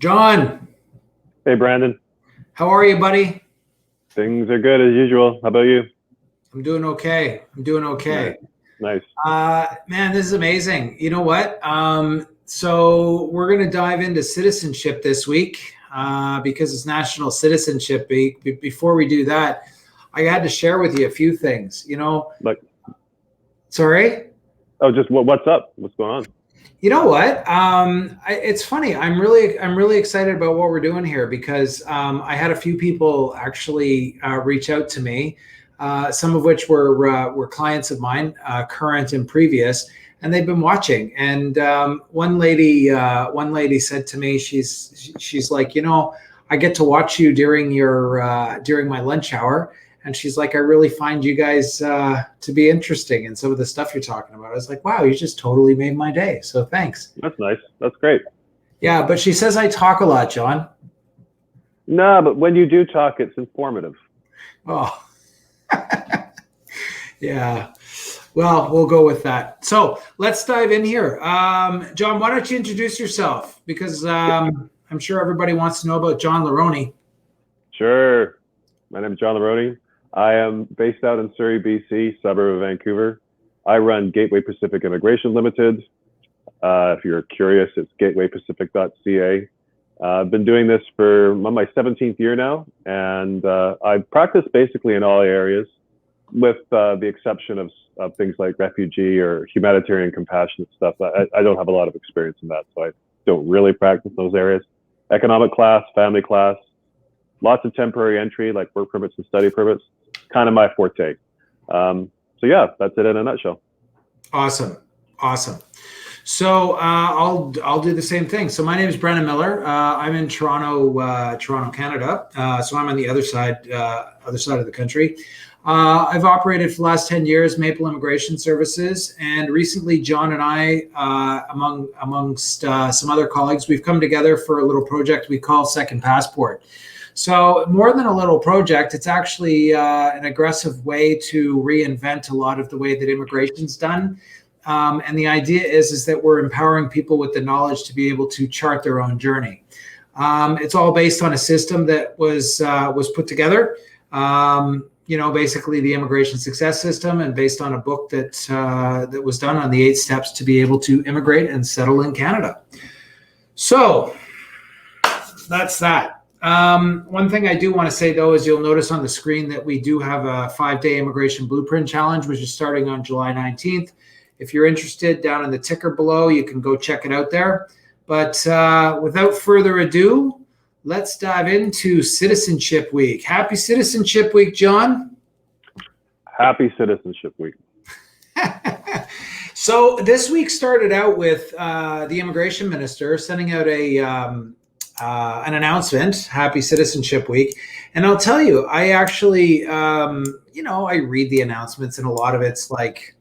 John, Hey, Brandon. how are you, buddy? Things are good as usual. How about you? I'm doing okay. I'm doing Nice. okay. Nice. Man, this is amazing. You know what? So we're going to dive into citizenship this week because it's National Citizenship Week. Before we do that, I had to share with you a few things. Like, Sorry. oh, just what's up? What's going on? You know what? It's funny. I'm really excited about what we're doing here because I had a few people actually reach out to me, some of which were clients of mine, current and previous, and they've been watching. And one lady said to me, she's like, I get to watch you during my lunch hour. And she's like, I really find you guys to be interesting in some of the stuff you're talking about. I was like, wow, you just totally made my day. So thanks. That's nice. That's great. Yeah, but she says I talk a lot, John. No, but when you do talk, it's informative. Oh, yeah. Well, we'll go with that. So let's dive in here. John, why don't you introduce yourself? Because I'm sure everybody wants to know about John Laroni. Sure. My name is John Laroni. I am based out in Surrey, BC, suburb of Vancouver. I run Gateway Pacific Immigration Limited. If you're curious, it's gatewaypacific.ca. I've been doing this for my 17th year now, and I practice basically in all areas, with the exception of things like refugee or humanitarian compassionate stuff. I don't have a lot of experience in that, so I don't really practice those areas. Economic class, family class, lots of temporary entry like work permits and study permits, kind of my forte. So yeah, that's it in a nutshell. Awesome. Awesome. So I'll do the same thing. So my name is Brennan Miller. I'm in Toronto, Canada. So I'm on the other side of the country. I've operated for the last 10 years, Maple Immigration Services, and recently John and I, amongst some other colleagues, we've come together for a little project we call Second Passport. So more than a little project, it's actually an aggressive way to reinvent a lot of the way that immigration's done. And the idea is that we're empowering people with the knowledge to be able to chart their own journey. It's all based on a system that was put together, basically the immigration success system, and based on a book that was done on the 8 steps to be able to immigrate and settle in Canada. So that's that. One thing I do want to say, though, is you'll notice on the screen that we do have a 5-day immigration blueprint challenge, which is starting on July 19th. If you're interested, down in the ticker below, you can go check it out there. But without further ado, let's dive into Citizenship Week. Happy Citizenship Week, John. Happy Citizenship Week. So this week started out with the immigration minister sending out an announcement, Happy Citizenship Week. And I'll tell you, I actually, I read the announcements and a lot of it's like,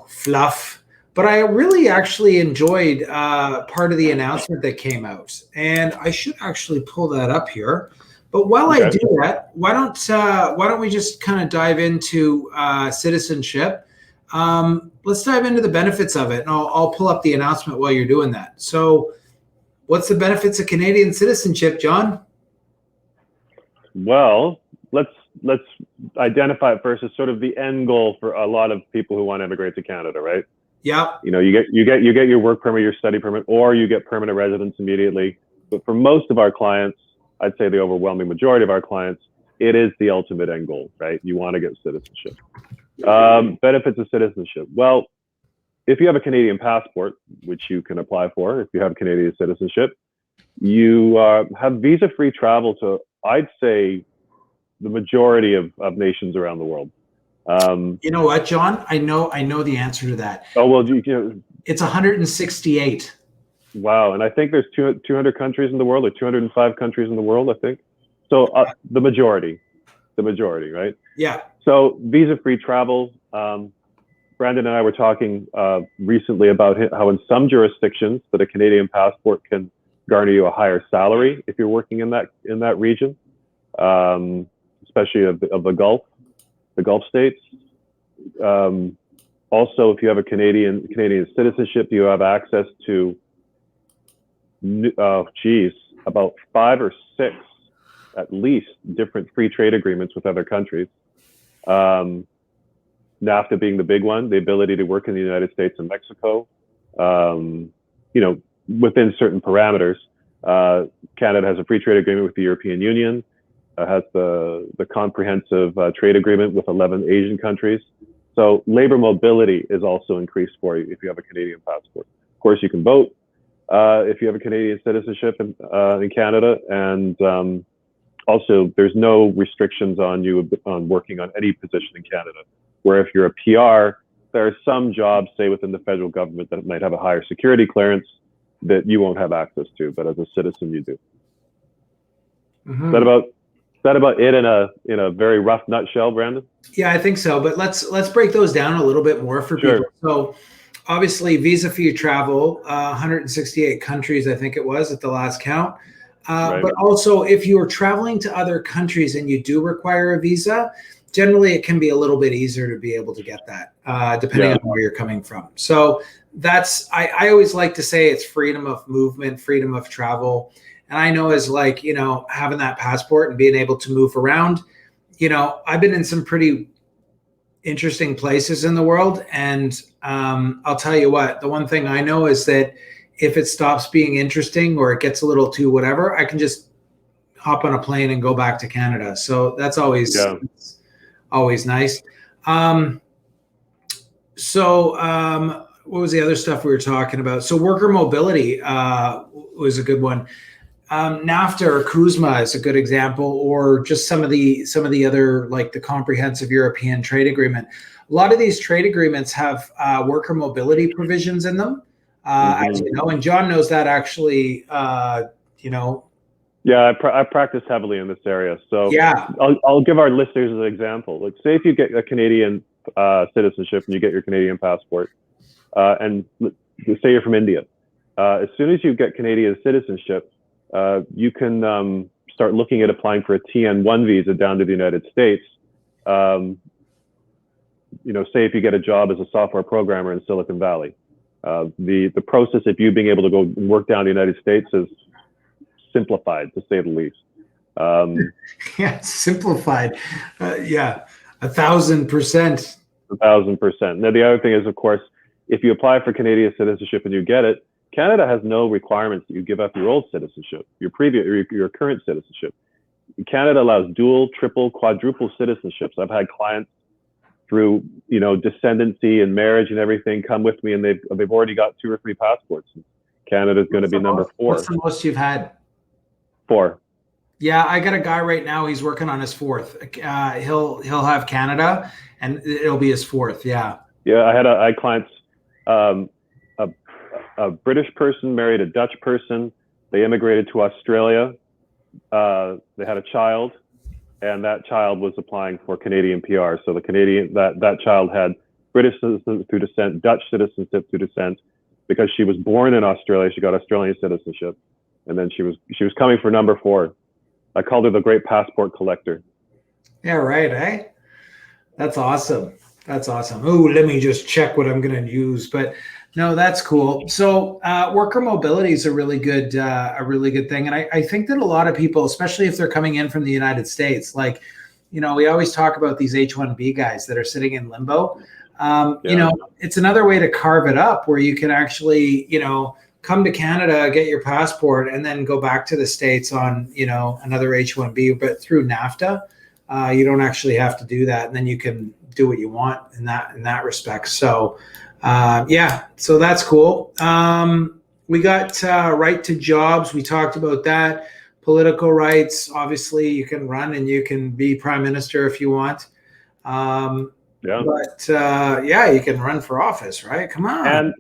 fluff. But I really actually enjoyed part of the announcement that came out. And I should actually pull that up here. But while I do that, why don't we just kind of dive into citizenship? Let's dive into the benefits of it. And I'll pull up the announcement while you're doing that. So what's the benefits of Canadian citizenship, John? Well, let's identify it first as sort of the end goal for a lot of people who want to immigrate to Canada, right? Yeah. You get your work permit, your study permit, or you get permanent residence immediately. But for most of our clients, I'd say the overwhelming majority of our clients, it is the ultimate end goal, right? You want to get citizenship. Benefits of citizenship. Well, if you have a Canadian passport, which you can apply for, if you have Canadian citizenship, you have visa-free travel to, I'd say, the majority of nations around the world. You know what, John? I know the answer to that. Oh, well, it's 168. Wow. And I think there's 200 countries in the world, or 205 countries in the world, I think. So the majority, right? Yeah. So visa-free travel. Brandon and I were talking recently about how in some jurisdictions that a Canadian passport can garner you a higher salary if you're working in that region, especially of the Gulf states. Also, if you have a Canadian citizenship, you have access to about 5 or 6, at least, different free trade agreements with other countries. NAFTA being the big one, the ability to work in the United States and Mexico, within certain parameters. Canada has a free trade agreement with the European Union, has the comprehensive trade agreement with 11 Asian countries. So labor mobility is also increased for you if you have a Canadian passport. Of course, you can vote if you have a Canadian citizenship in Canada, and also there's no restrictions on you on working on any position in Canada. Where if you're a PR, there are some jobs, say within the federal government, that might have a higher security clearance that you won't have access to, but as a citizen you do. Mm-hmm. Is that about it in a very rough nutshell, Brandon? Yeah, I think so. But let's break those down a little bit more for people. So obviously, visa-free travel, 168 countries, I think it was at the last count. Right. But also, if you are traveling to other countries and you do require a visa, generally it can be a little bit easier to be able to get that, depending on where you're coming from. So that's, I always like to say it's freedom of movement, freedom of travel. And I know as having that passport and being able to move around, I've been in some pretty interesting places in the world. And I'll tell you what, the one thing I know is that if it stops being interesting or it gets a little too whatever, I can just hop on a plane and go back to Canada. So that's always nice. What was the other stuff we were talking about? So worker mobility was a good one. NAFTA or CUSMA is a good example, or just some of the other, like the Comprehensive European Trade Agreement. A lot of these trade agreements have worker mobility provisions in them, as you know, and John knows that actually, Yeah, I practice heavily in this area. So yeah, I'll give our listeners an example. Like, say if you get a Canadian citizenship and you get your Canadian passport, and say you're from India, as soon as you get Canadian citizenship, you can start looking at applying for a TN1 visa down to the United States. Say if you get a job as a software programmer in Silicon Valley, the process of you being able to go and work down in the United States is simplified, to say the least. Yeah, simplified. 1,000%. 1,000%. Now, the other thing is, of course, if you apply for Canadian citizenship and you get it, Canada has no requirements that you give up your old citizenship, your current citizenship. Canada allows dual, triple, quadruple citizenships. I've had clients through, descendancy and marriage and everything come with me, and they've already got 2 or 3 passports. Canada's going to be number 4. What's the most you've had? 4. Yeah, I got a guy right now. He's working on his 4th. He'll have Canada, and it'll be his 4th. Yeah. Yeah, I had clients. A British person married a Dutch person. They immigrated to Australia. They had a child, and that child was applying for Canadian PR. So the Canadian that child had British citizenship through descent, Dutch citizenship through descent. Because she was born in Australia, she got Australian citizenship, and then she was coming for number 4. I called her the great passport collector. Yeah, right. Eh? That's awesome. Oh, let me just check what I'm going to use. But no, that's cool. So worker mobility is a really good thing, and I think that a lot of people, especially if they're coming in from the United States, like, we always talk about these H-1B guys that are sitting in limbo. It's another way to carve it up where you can actually, come to Canada, get your passport, and then go back to the States on, another H-1B, but through NAFTA. You don't actually have to do that, and then you can do what you want in that respect. So, so that's cool. We got right to jobs. We talked about that. Political rights. Obviously, you can run and you can be prime minister if you want. But you can run for office, right? Come on.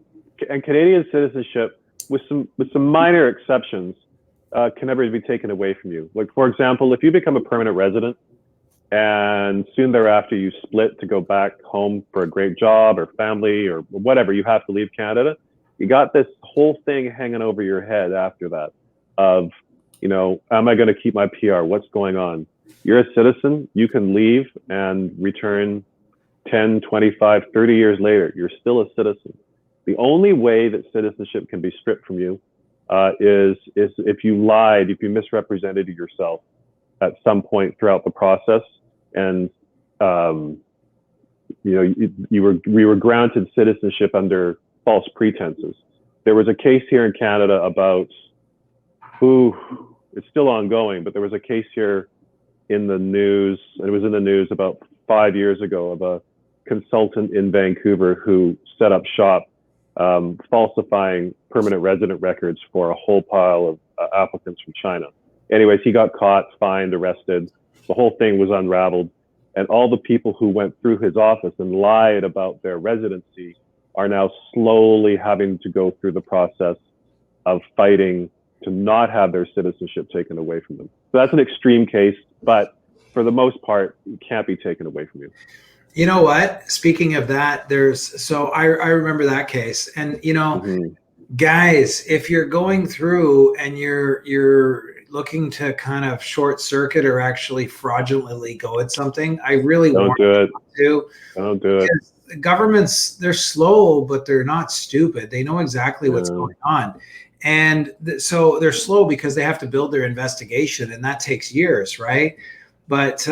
And Canadian citizenship, with some minor exceptions, can never be taken away from you. Like, for example, if you become a permanent resident and soon thereafter you split to go back home for a great job or family or whatever, you have to leave Canada. You got this whole thing hanging over your head after that of, am I going to keep my PR? What's going on? You're a citizen. You can leave and return 10, 25, 30 years later. You're still a citizen. The only way that citizenship can be stripped from you is if you lied, if you misrepresented yourself at some point throughout the process, and we were granted citizenship under false pretenses. There was a case here in Canada about it's still ongoing, but there was a case here in the news, and it was in the news about 5 years ago, of a consultant in Vancouver who set up shop falsifying permanent resident records for a whole pile of applicants from China. Anyways, he got caught, fined, arrested. The whole thing was unraveled. And all the people who went through his office and lied about their residency are now slowly having to go through the process of fighting to not have their citizenship taken away from them. So that's an extreme case, but for the most part, it can't be taken away from you. You know what? Speaking of that, I remember that case. And, guys, if you're going through and you're looking to kind of short circuit or actually fraudulently go at something, I really want you to. Don't do it. The governments, they're slow, but they're not stupid. They know exactly what's going on. And so they're slow because they have to build their investigation, and that takes years, right? But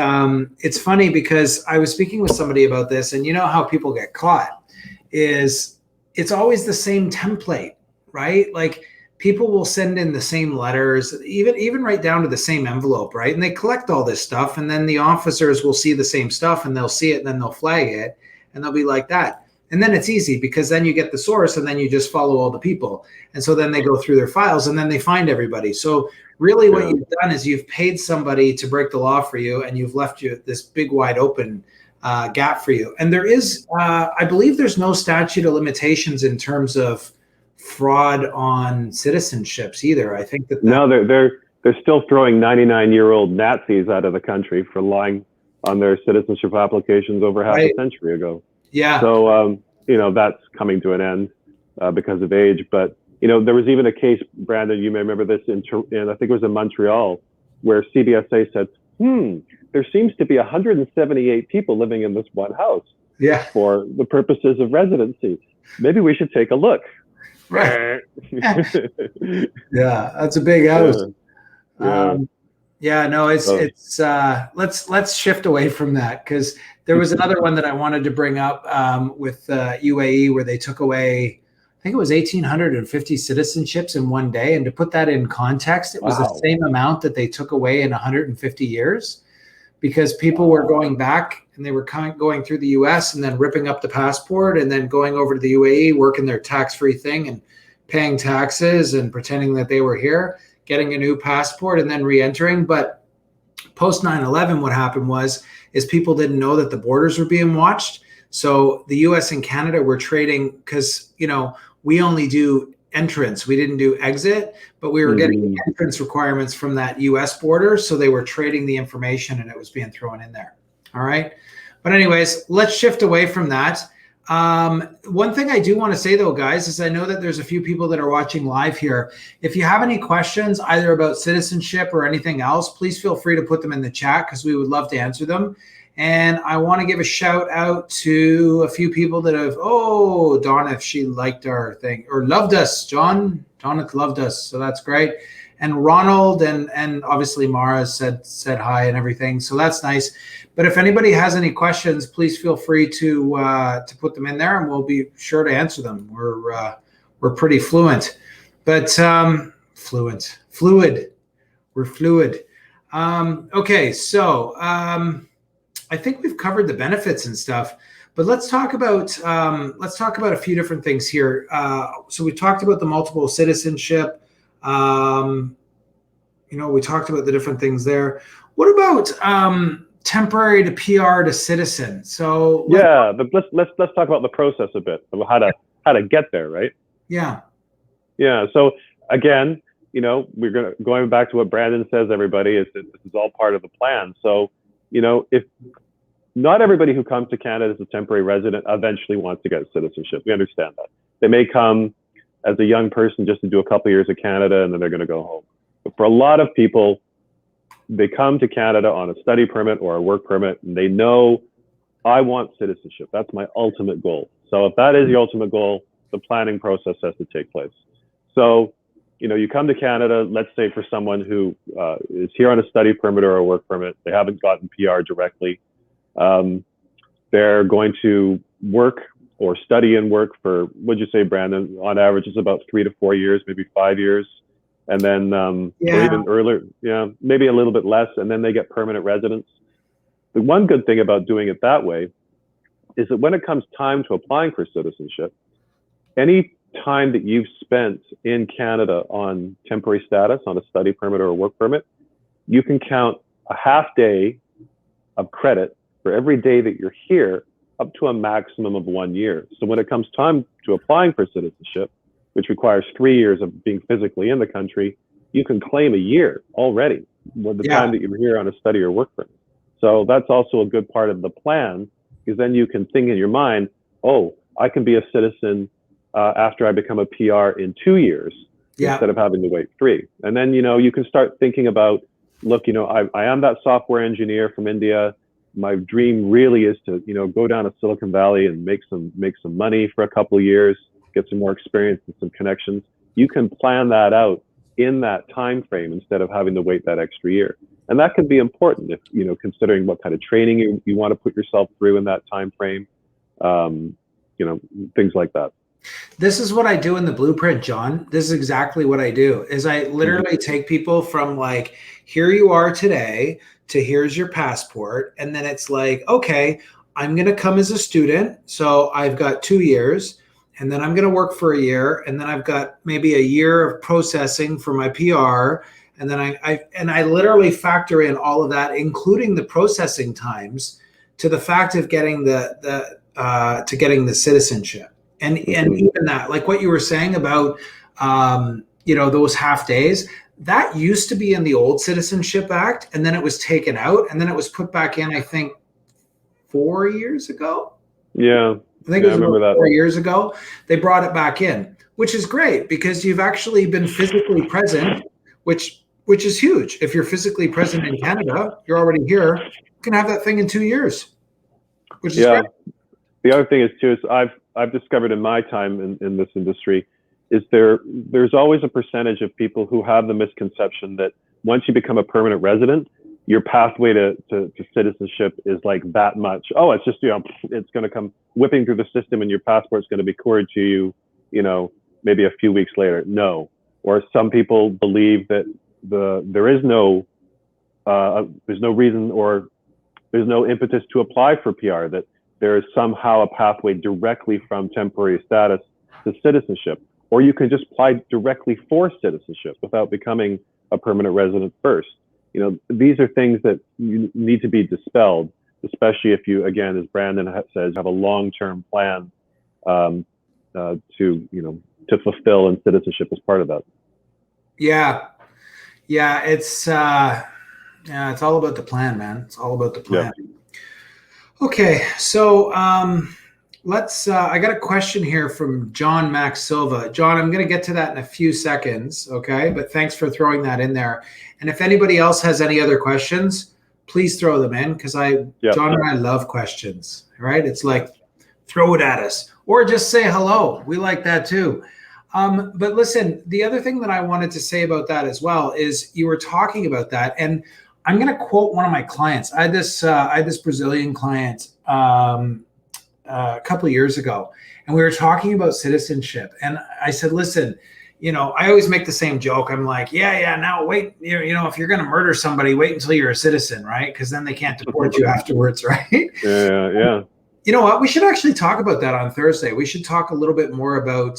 it's funny because I was speaking with somebody about this, and you know how people get caught is it's always the same template, right? Like people will send in the same letters, even right down to the same envelope, right? And they collect all this stuff, and then the officers will see the same stuff, and they'll see it, and then they'll flag it, and they'll be like that. And then it's easy because then you get the source, and then you just follow all the people. And so then they go through their files, and then they find everybody. So really what you've done is you've paid somebody to break the law for you, and you've left you this big wide open gap for you. And there is, I believe there's no statute of limitations in terms of fraud on citizenships either. I think that no, they're still throwing 99-year-old Nazis out of the country for lying on their citizenship applications over half a century ago. Yeah. So, that's coming to an end because of age. But, there was even a case, Brandon, you may remember this, in I think it was in Montreal, where CBSA said, there seems to be 178 people living in this one house for the purposes of residency. Maybe we should take a look. Right. Yeah, that's a big house. Let's shift away from that, because there was another one that I wanted to bring up with UAE, where they took away, I think it was 1,850 citizenships in one day. And to put that in context, it was the same amount that they took away in 150 years, because people were going back and they were going through the US and then ripping up the passport and then going over to the UAE, working their tax-free thing and paying taxes and pretending that they were here, getting a new passport and then re-entering. But post 9/11, what happened is people didn't know that the borders were being watched. So the US and Canada were trading, because, we only do entrance. We didn't do exit, but we were getting entrance requirements from that US border. So they were trading the information and it was being thrown in there. All right. But anyways, let's shift away from that. One thing I do want to say though, guys, is I know that there's a few people that are watching live here. If you have any questions either about citizenship or anything else, please feel free to put them in the chat, because we would love to answer them. And I want to give a shout out to a few people that have, Donna, if she liked our thing or loved us, Donna loved us. So that's great. And Ronald and obviously Mara said hi and everything. So that's nice. But if anybody has any questions, please feel free to put them in there, and we'll be sure to answer them. We're pretty fluent, but fluid. We're fluid. Okay, so I think we've covered the benefits and stuff, but let's talk about a few different things here. So we talked about the multiple citizenship. We talked about the different things there. What about temporary to PR to citizen? So but let's talk about the process a bit, of how to get there, right? Yeah. So again, we're going back to what Brandon says, everybody, is that this is all part of the plan. So, if not everybody who comes to Canada as a temporary resident eventually wants to get citizenship, we understand that. They may come as a young person just to do a couple of years of Canada, and then they're going to go home. But for a lot of people, they come to Canada on a study permit or a work permit, and they know, I want citizenship. That's my ultimate goal. So if that is your ultimate goal, the planning process has to take place. So you come to Canada, let's say for someone who is here on a study permit or a work permit, they haven't gotten PR directly. They're going to work or study and work for, what'd you say, Brandon? On average, it's about 3 to 4 years, maybe 5 years. And then, or even earlier, maybe a little bit less. And then they get permanent residence. The one good thing about doing it that way is that when it comes time to applying for citizenship, any time that you've spent in Canada on temporary status, on a study permit or a work permit, you can count a half day of credit for every day that you're here, up to a maximum of 1 year. So when it comes time to applying for citizenship, which requires 3 years of being physically in the country, you can claim a year already with the time that you're here on a study or work permit. So that's also a good part of the plan, because then you can think in your mind, oh, I can be a citizen after I become a PR in 2 years instead of having to wait 3. And then, you can start thinking about, look, I am that software engineer from India. My dream really is to, go down to Silicon Valley and make some money for a couple of years, get some more experience and some connections. You can plan that out in that time frame instead of having to wait that extra year. And that can be important if, considering what kind of training you want to put yourself through in that time frame, things like that. This is what I do in the blueprint, John. This is exactly what I do, is I literally take people from like, here you are today to here's your passport. And then it's like, okay, I'm going to come as a student. So I've got 2 years, and then I'm going to work for a year. And then I've got maybe a year of processing for my PR. And then I literally factor in all of that, including the processing times, to the fact of getting getting the citizenship. And even that, like what you were saying about, those half days, that used to be in the old Citizenship Act, and then it was taken out, and then it was put back in, I think, 4 years ago. Yeah. I think it was about 4 years ago. They brought it back in, which is great because you've actually been physically present, which is huge. If you're physically present in Canada, you're already here. You can have that thing in 2 years, which is great. The other thing is too, is I've discovered in my time in this industry, is there's always a percentage of people who have the misconception that once you become a permanent resident, your pathway to citizenship is like that much. Oh, it's just, it's going to come whipping through the system and your passport's going to be couriered to you, maybe a few weeks later. No. Or some people believe that there's no reason or there's no impetus to apply for PR, that there is somehow a pathway directly from temporary status to citizenship, or you can just apply directly for citizenship without becoming a permanent resident first. These are things that you need to be dispelled, especially if you, again, as Brandon says, have a long-term plan to fulfill, and citizenship is part of that. Yeah, it's all about the plan, man. It's all about the plan. Yeah. Okay, so I got a question here from John Max Silva. John, I'm going to get to that in a few seconds, okay? But thanks for throwing that in there. And if anybody else has any other questions, please throw them in, because John and I love questions, right? It's like, throw it at us, or just say hello. We like that too. But listen, the other thing that I wanted to say about that as well is you were talking about that, and I'm going to quote one of my clients. I had this Brazilian client a couple of years ago, and we were talking about citizenship. And I said, listen, I always make the same joke. I'm like, now wait, if you're going to murder somebody, wait until you're a citizen, right? Because then they can't deport you afterwards, right? Yeah. You know what? We should actually talk about that on Thursday. We should talk a little bit more about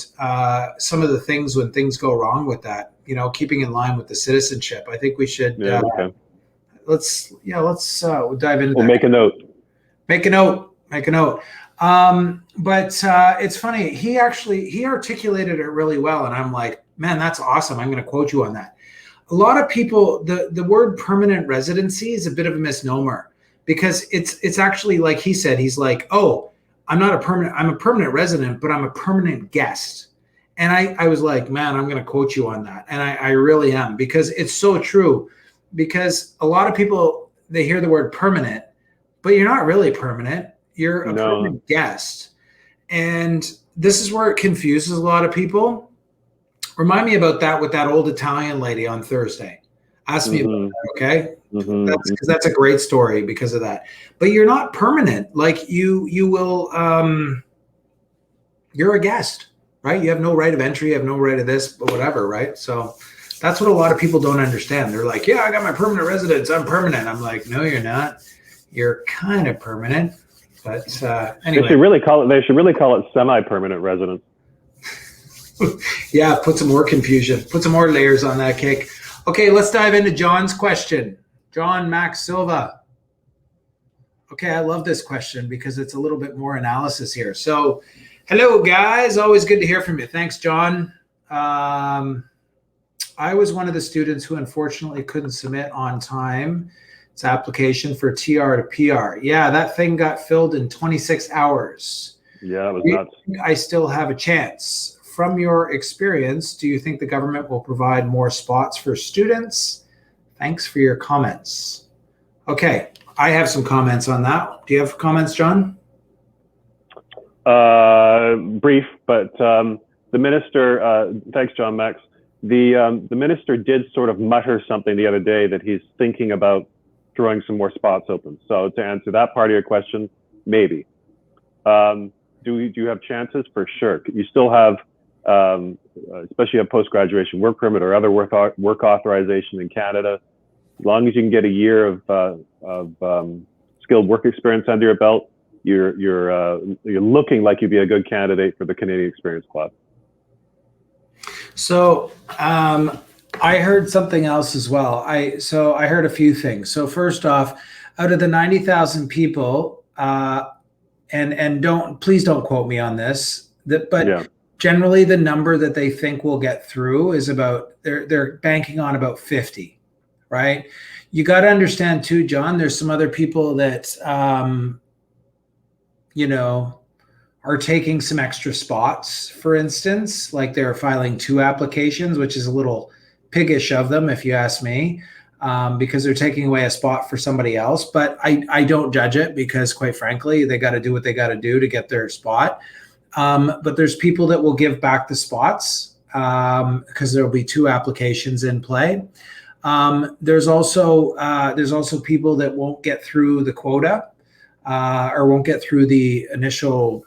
some of the things when things go wrong with that, keeping in line with the citizenship. I think we should, let's dive into that. We'll make a note. Make a note. But it's funny. He articulated it really well. And I'm like, man, that's awesome. I'm going to quote you on that. A lot of people, the word permanent residency is a bit of a misnomer, because it's actually, like he said, he's like, oh, I'm a permanent resident, but I'm a permanent guest. And I was like, man, I'm going to quote you on that. And I really am, because it's so true. Because a lot of people, they hear the word permanent, but you're not really permanent. You're a permanent guest. And this is where it confuses a lot of people. Remind me about that with that old Italian lady on Thursday. Ask me about that, okay? Because that's a great story because of that. But you're not permanent. Like you will. You're a guest, right? You have no right of entry. You have no right of this, but whatever, right? So that's what a lot of people don't understand. They're like, "Yeah, I got my permanent residence. I'm permanent." I'm like, "No, you're not. You're kind of permanent." But anyway, They should really call it semi-permanent residence. Yeah, put some more confusion, put some more layers on that cake. Okay, let's dive into John's question. John Max Silva. Okay, I love this question because it's a little bit more analysis here. So, hello guys, always good to hear from you. Thanks, John. I was one of the students who unfortunately couldn't submit on time its application for TR to PR. Yeah, that thing got filled in 26 hours. Yeah, it was nuts. I still have a chance. From your experience, do you think the government will provide more spots for students? Thanks for your comments. Okay, I have some comments on that. Do you have comments, John? Brief, but the minister, thanks, John Max. The minister did sort of mutter something the other day that he's thinking about throwing some more spots open. So to answer that part of your question, maybe. Do you have chances? For sure. You still have, especially a post-graduation work permit or other work authorization in Canada. As long as you can get a year of skilled work experience under your belt, you're looking like you'd be a good candidate for the Canadian Experience Club. So I heard something else as well. I heard a few things. So first off, out of the 90,000 people, and please don't quote me on this, but generally the number that they think will get through is about, they're banking on about 50, right? You got to understand too, John, there's some other people that, are taking some extra spots, for instance, like they're filing 2 applications, which is a little piggish of them, if you ask me, because they're taking away a spot for somebody else. But I don't judge it because, quite frankly, they got to do what they got to do to get their spot. But there's people that will give back the spots because there'll be 2 applications in play. There's also people that won't get through the quota or won't get through the initial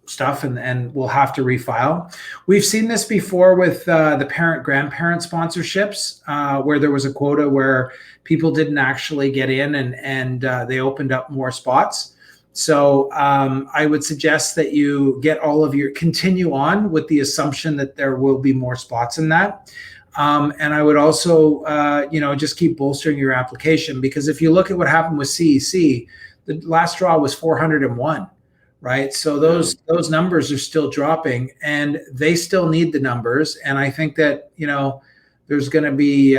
stuff and we'll have to refile. We've seen this before with the parent-grandparent sponsorships where there was a quota where people didn't actually get in and they opened up more spots. So I would suggest that you get continue on with the assumption that there will be more spots in that. And I would also, just keep bolstering your application, because if you look at what happened with CEC, the last draw was 401. Right. So those numbers are still dropping and they still need the numbers. And I think that, there's going to be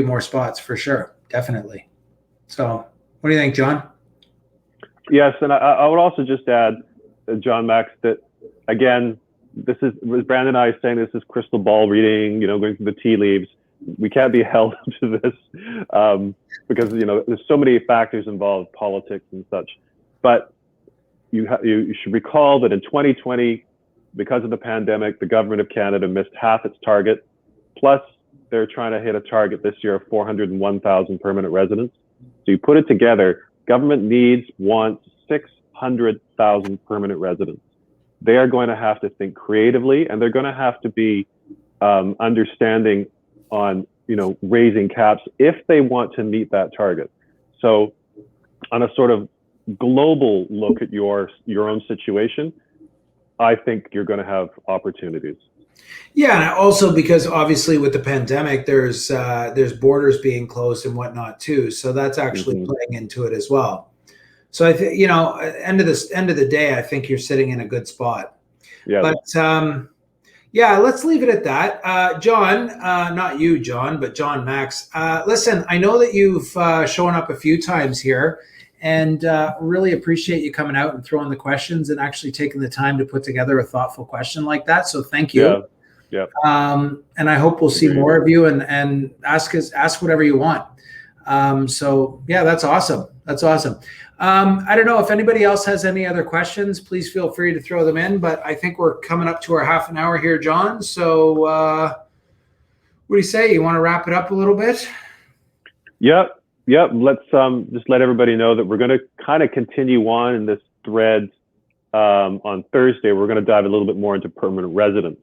more spots for sure. Definitely. So what do you think, John? Yes. And I would also just add, John Max, that again, this is, as Brandon and I saying, this is crystal ball reading, going through the tea leaves. We can't be held to this because there's so many factors involved, politics and such. But you should recall that in 2020, because of the pandemic, the government of Canada missed half its target. Plus, they're trying to hit a target this year of 401,000 permanent residents. So you put it together, government wants 600,000 permanent residents. They are going to have to think creatively, and they're going to have to be understanding on raising caps if they want to meet that target. So on a sort of global look at your own situation, I think you're going to have opportunities. Yeah, and also because obviously with the pandemic, there's borders being closed and whatnot too, so that's actually playing into it as well. So I think end of the day, I think you're sitting in a good spot. Yeah. But yeah, let's leave it at that. John, not you, John, but John Max. Listen, I know that you've shown up a few times here, and really appreciate you coming out and throwing the questions and actually taking the time to put together a thoughtful question like that. So thank you. Yeah. And I hope we'll see more of you and ask whatever you want. So yeah, that's awesome. That's awesome. I don't know if anybody else has any other questions. Please feel free to throw them in. But I think we're coming up to our half an hour here, John. So what do you say? You want to wrap it up a little bit? Yep. Let's just let everybody know that we're going to kind of continue on in this thread. On Thursday, we're going to dive a little bit more into permanent residence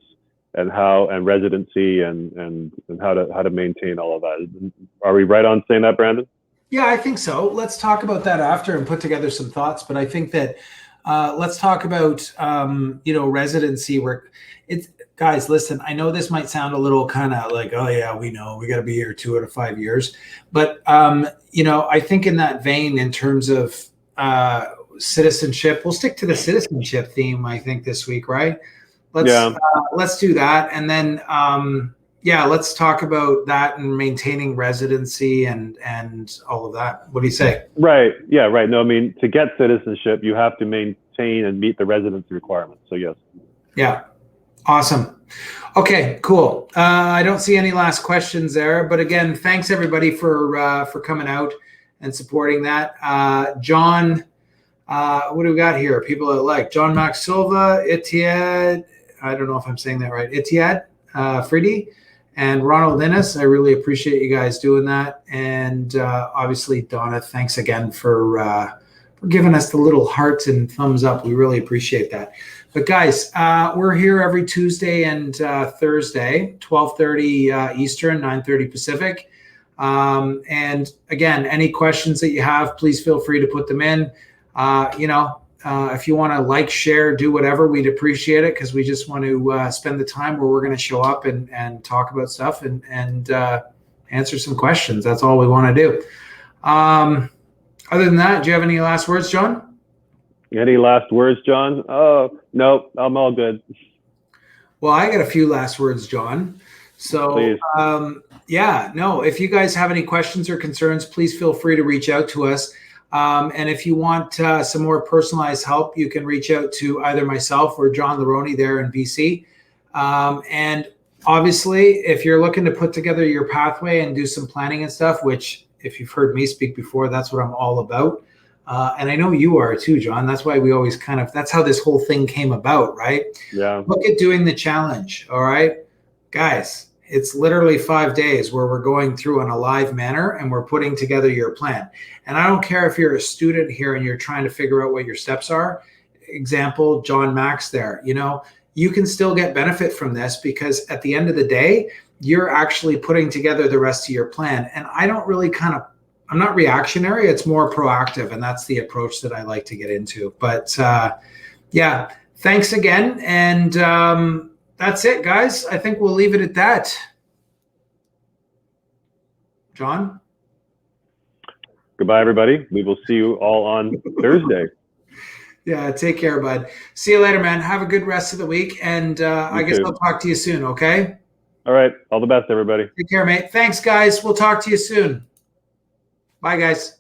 and residency and how to maintain all of that. Are we right on saying that, Brandon? Yeah, I think so. Let's talk about that after and put together some thoughts. But I think that let's talk about residency work. Guys, listen, I know this might sound a little kind of like, oh yeah, we know we got to be here 2 out of 5 years. But, I think in that vein, in terms of citizenship, we'll stick to the citizenship theme, I think, this week, right? Let's do that. And then, let's talk about that and maintaining residency and all of that. What do you say? Right. Yeah, right. No, I mean, to get citizenship, you have to maintain and meet the residency requirements. So yes. Yeah. Awesome. Okay, cool. I don't see any last questions there, but again, thanks everybody for coming out and supporting that. John, what do we got here? People that like John Max Silva, Itiad, I don't know if I'm saying that right, Itiad, Fridi, and Ronald Innes. I really appreciate you guys doing that. And obviously, Donna, thanks again for giving us the little hearts and thumbs up. We really appreciate that. But guys, we're here every Tuesday and Thursday, 12:30 Eastern, 9:30 Pacific. And again, any questions that you have, please feel free to put them in. If you want to like, share, do whatever, we'd appreciate it, because we just want to spend the time where we're going to show up and talk about stuff and answer some questions. That's all we want to do. Other than that, do you have any last words, John? Any last words, John? Oh, no, I'm all good. Well, I got a few last words, John. So, if you guys have any questions or concerns, please feel free to reach out to us. And if you want some more personalized help, you can reach out to either myself or John Laroni there in BC. And obviously, if you're looking to put together your pathway and do some planning and stuff, which if you've heard me speak before, that's what I'm all about. And I know you are too, John. That's why we always that's how this whole thing came about, right? Yeah. Look at doing the challenge. All right, guys, it's literally 5 days where we're going through in a live manner and we're putting together your plan. And I don't care if you're a student here and you're trying to figure out what your steps are. Example, John Max there, you can still get benefit from this, because at the end of the day, you're actually putting together the rest of your plan. And I don't really I'm not reactionary. It's more proactive. And that's the approach that I like to get into. But thanks again. And that's it, guys. I think we'll leave it at that. John? Goodbye, everybody. We will see you all on Thursday. Yeah, take care, bud. See you later, man. Have a good rest of the week. And I guess I'll talk to you soon, okay? All right. All the best, everybody. Take care, mate. Thanks, guys. We'll talk to you soon. Bye, guys.